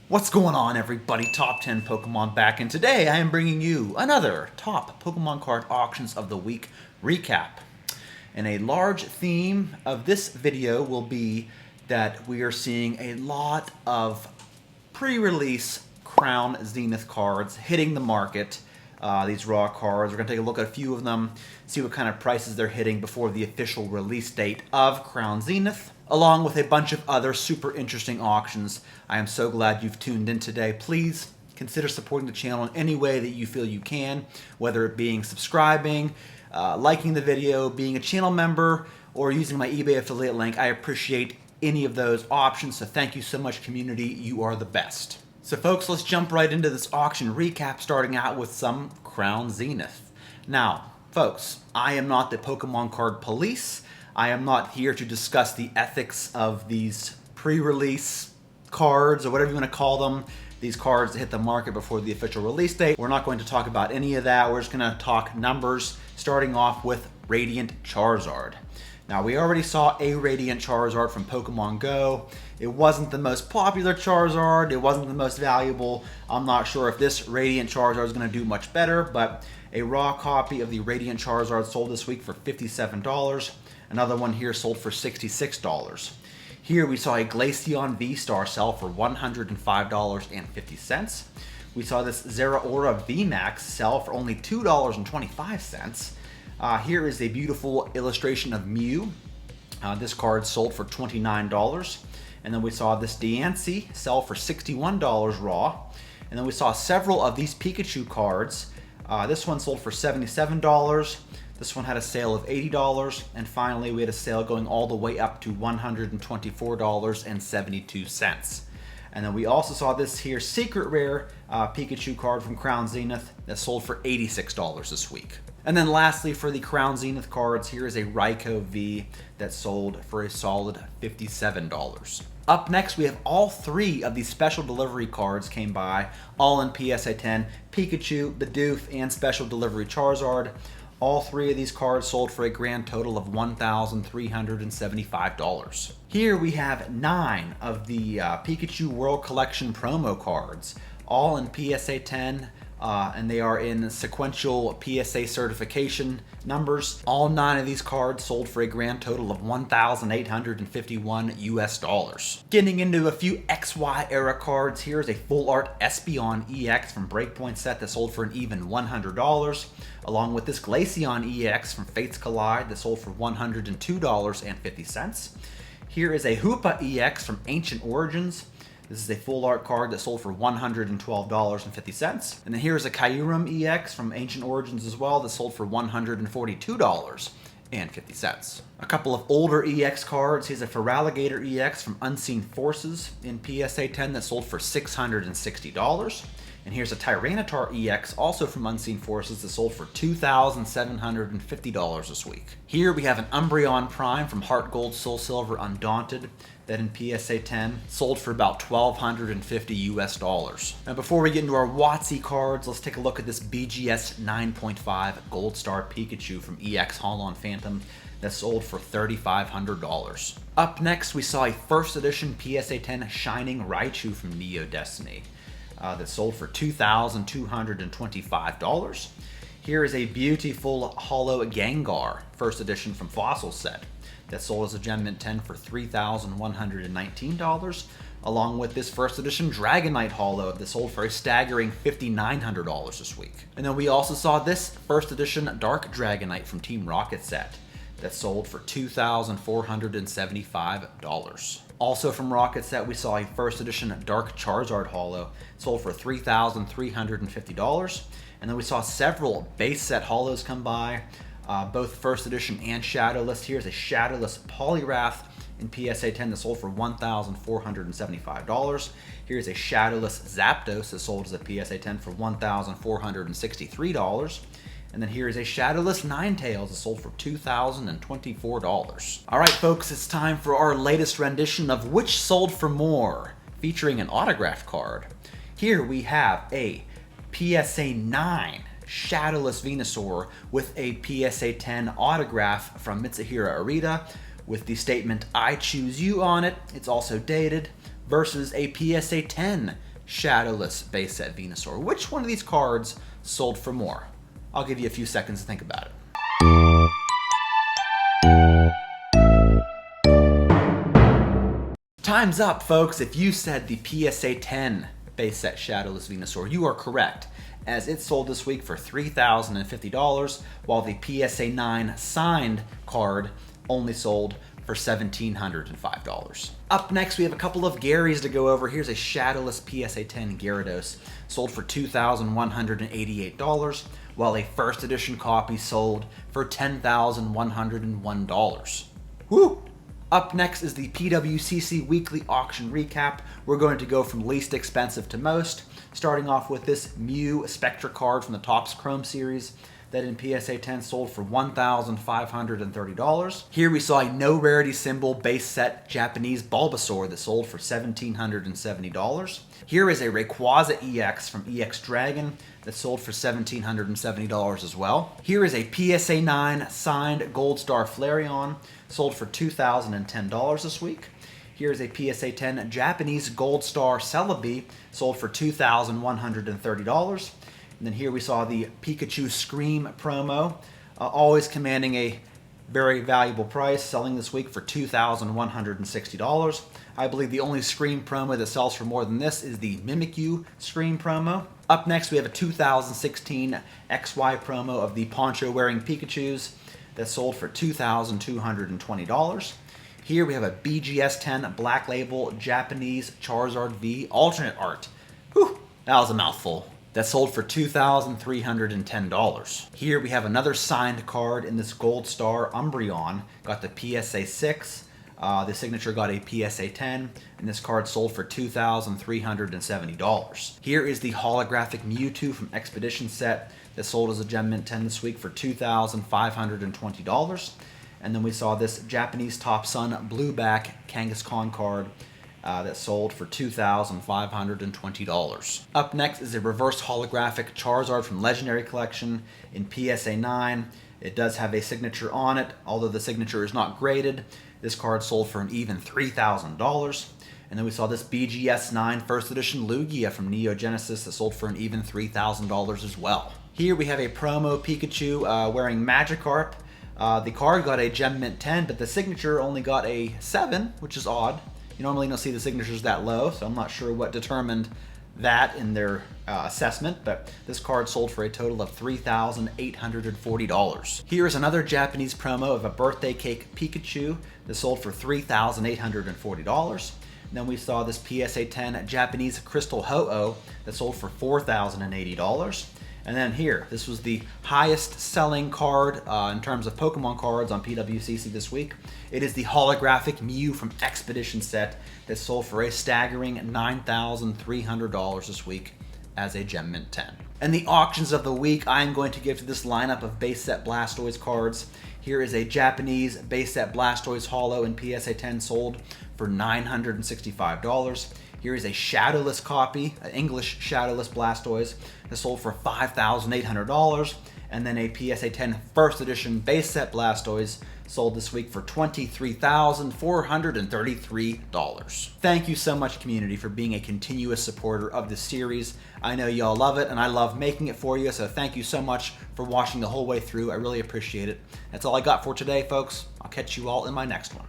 What's going on, everybody? Top 10 Pokemon back, and today I am bringing you another top Pokemon card auctions of the week recap. And a large theme of this video will be that we are seeing a lot of pre-release Crown Zenith cards hitting the market. These raw cards, we're going to take a look at a few of them, see what kind of prices they're hitting before the official release date of Crown Zenith, along with a bunch of other super interesting auctions. I am so glad you've tuned in today. Please consider supporting the channel in any way that you feel you can, whether it being subscribing, liking the video, being a channel member, or using my eBay affiliate link. I appreciate any of those options, so thank you so much, community. You are the best. So folks, let's jump right into this auction recap, starting out with some Crown Zenith. Now, folks, I am not the Pokemon card police. I am not here to discuss the ethics of these pre-release cards, or whatever you want to call them, these cards that hit the market before the official release date. We're not going to talk about any of that. We're just going to talk numbers, starting off with Radiant Charizard. Now, we already saw a Radiant Charizard from Pokemon Go. It wasn't the most popular Charizard. It wasn't the most valuable. I'm not sure if this Radiant Charizard is going to do much better, but a raw copy of the Radiant Charizard sold this week for $57. Another one here sold for $66. Here we saw a Glaceon V-Star sell for $105.50. We saw this Zeraora VMAX sell for only $2.25. Here is a beautiful illustration of Mew. This card sold for $29. And then we saw this Diancie sell for $61 raw. And then we saw several of these Pikachu cards. This one sold for $77. This one had a sale of $80. And finally, we had a sale going all the way up to $124.72. And then we also saw this here secret rare Pikachu card from Crown Zenith that sold for $86 this week. And then lastly, for the Crown Zenith cards, here is a Raikou V that sold for a solid $57. Up next, we have all three of these special delivery cards came by, all in PSA 10, Pikachu, Bidoof, and special delivery Charizard. All three of these cards sold for a grand total of $1,375. Here we have 9 of the Pikachu World Collection promo cards, all in PSA 10, and they are in sequential PSA certification numbers. All 9 of these cards sold for a grand total of $1,851 US. Getting into a few XY era cards, here's a full art Espeon EX from Breakpoint set that sold for an even $100, along with this Glaceon EX from Fates Collide that sold for $102.50. Here is a Hoopa EX from Ancient Origins. This is a full art card that sold for $112.50. And then here's a Kyurem EX from Ancient Origins as well that sold for $142.50. A couple of older EX cards. Here's a Feraligatr EX from Unseen Forces in PSA 10 that sold for $660. And here's a Tyranitar EX, also from Unseen Forces, that sold for $2,750 this week. Here we have an Umbreon Prime from Heart Gold Soul Silver Undaunted that in PSA 10 sold for about $1,250 US. Now before we get into our WotC cards, let's take a look at this BGS 9.5 Gold Star Pikachu from EX Holon Phantom that sold for $3,500. Up next, we saw a first edition PSA 10 Shining Raichu from Neo Destiny that sold for $2,225. Here is a beautiful Holo Gengar, first edition from Fossil set, that sold as a Gem Mint 10 for $3,119, along with this first edition Dragonite Holo that sold for a staggering $5,900 this week. And then we also saw this first edition Dark Dragonite from Team Rocket set that sold for $2,475. Also from Rocket set, we saw a first edition Dark Charizard Holo sold for $3,350. And then we saw several base set holos come by, both first edition and shadowless. Here's a shadowless Poliwrath in PSA 10 that sold for $1,475. Here's a shadowless Zapdos that sold as a PSA 10 for $1,463. And then here is a shadowless Ninetales that sold for $2,024. All right, folks, it's time for our latest rendition of Which Sold for More, featuring an autograph card. Here we have a PSA 9 shadowless Venusaur with a PSA 10 autograph from Mitsuhiro Arita with the statement "I choose you" on it. It's also dated, versus a PSA 10 Shadowless base set Venusaur. Which one of these cards sold for more? I'll give you a few seconds to think about it. Time's up, folks. If you said the PSA 10 base set Shadowless Venusaur, you are correct, as it sold this week for $3,050, while the PSA 9 signed card only sold for $1,705. Up next, we have a couple of Garys to go over. Here's a Shadowless PSA 10 Gyarados, sold for $2,188, while a first edition copy sold for $10,101. Woo! Up next is the PWCC weekly auction recap. We're going to go from least expensive to most, starting off with this Mew Spectra card from the Topps Chrome series that in PSA 10 sold for $1,530. Here we saw a no rarity symbol base set Japanese Bulbasaur that sold for $1,770. Here is a Rayquaza EX from EX Dragon that sold for $1,770 as well. Here is a PSA 9 signed Gold Star Flareon, sold for $2,010 this week. Here's a PSA 10 Japanese Gold Star Celebi, sold for $2,130. And then here we saw the Pikachu Scream promo, always commanding a very valuable price, selling this week for $2,160. I believe the only Scream promo that sells for more than this is the Mimikyu Scream promo. Up next, we have a 2016 XY promo of the poncho-wearing Pikachus that sold for $2,220. Here we have a BGS 10 Black Label Japanese Charizard V alternate art. Whew, that was a mouthful. That sold for $2,310. Here we have another signed card in this Gold Star Umbreon. Got the PSA 6. The signature got a PSA 10, and this card sold for $2,370. Here is the holographic Mewtwo from Expedition set that sold as a Gem Mint 10 this week for $2,520. And then we saw this Japanese Top Sun Blueback Kangaskhan card that sold for $2,520. Up next is a reverse holographic Charizard from Legendary Collection in PSA 9. It does have a signature on it, although the signature is not graded. This card sold for an even $3,000. And then we saw this BGS 9 first edition Lugia from Neo Genesis that sold for an even $3,000 as well. Here we have a promo Pikachu wearing Magikarp. The card got a Gem Mint 10, but the signature only got a 7, which is odd. You normally don't see the signatures that low, so I'm not sure what determined that in their assessment, but this card sold for a total of $3,840. Here is another Japanese promo of a birthday cake Pikachu that sold for $3,840. Then we saw this PSA 10 Japanese Crystal Ho-Oh that sold for $4,080. And then here, this was the highest selling card in terms of Pokemon cards on PWCC this week. It is the holographic Mew from Expedition set that sold for a staggering $9,300 this week as a Gem Mint 10. And the auctions of the week I'm going to give to this lineup of base set Blastoise cards. Here is a Japanese base set Blastoise Holo in PSA 10 sold for $965. Here is a shadowless copy, an English shadowless Blastoise that sold for $5,800. And then a PSA 10 first edition base set Blastoise sold this week for $23,433. Thank you so much, community, for being a continuous supporter of this series. I know y'all love it, and I love making it for you, so thank you so much for watching the whole way through. I really appreciate it. That's all I got for today, folks. I'll catch you all in my next one.